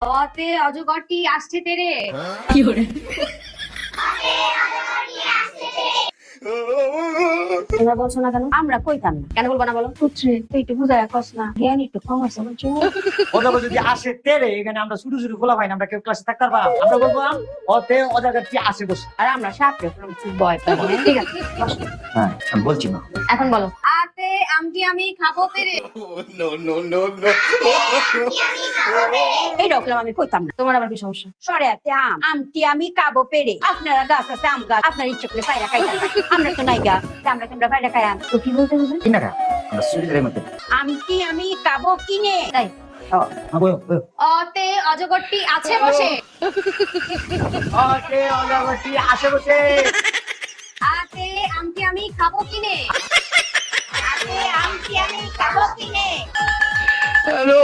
অতে অজগরটি আসছে তেরে। কি করে? তোমরা বলছো না কেন? আমরা কইতাম না। কেন বলবো না বলো? পুত্রে তুই একটু বুঝায় কস না, জ্ঞান একটু কম আছে বুঝছো? অজাগর যদি আসে তেরে, এখানে আমরা শুধু শুধু খোলা পাই না, আমরা কেউ ক্লাসে থাকতে পারবা? আমরা বলবো অতে অজাগরটি আসে বসে। আর আমরা সাপকে খুব ভয় পাই। ঠিক আছে, বসো। হ্যাঁ, আমি বলছি না। এখন বলো। আতে আমটি আমি খাবো পেরে। এই রকম আমি কইতাম না। তোমার আবার কি সমস্যা? সরেয়াতে আম, আমটি আমি কাবো পেরে। আপনারা গাছ আছে আম গাছ, আপনার ইচ্ছা করে পায়রা খাইতে পারেন। আমরা তো নাই গাছ, আমরা পায়রা খাই আম। তো কি বলতে হবে? কি না আমরা সুবিধার মধ্যে। আমটি আমি কাবো কিনে। তাই বলো। অতে অজগরটি আছে বসে। অতে অজাগরটি আসে বসে। আতে আমটি আমি খাবো কিনে। আরে আমটি আমি কাবো কিনে। হ্যালো।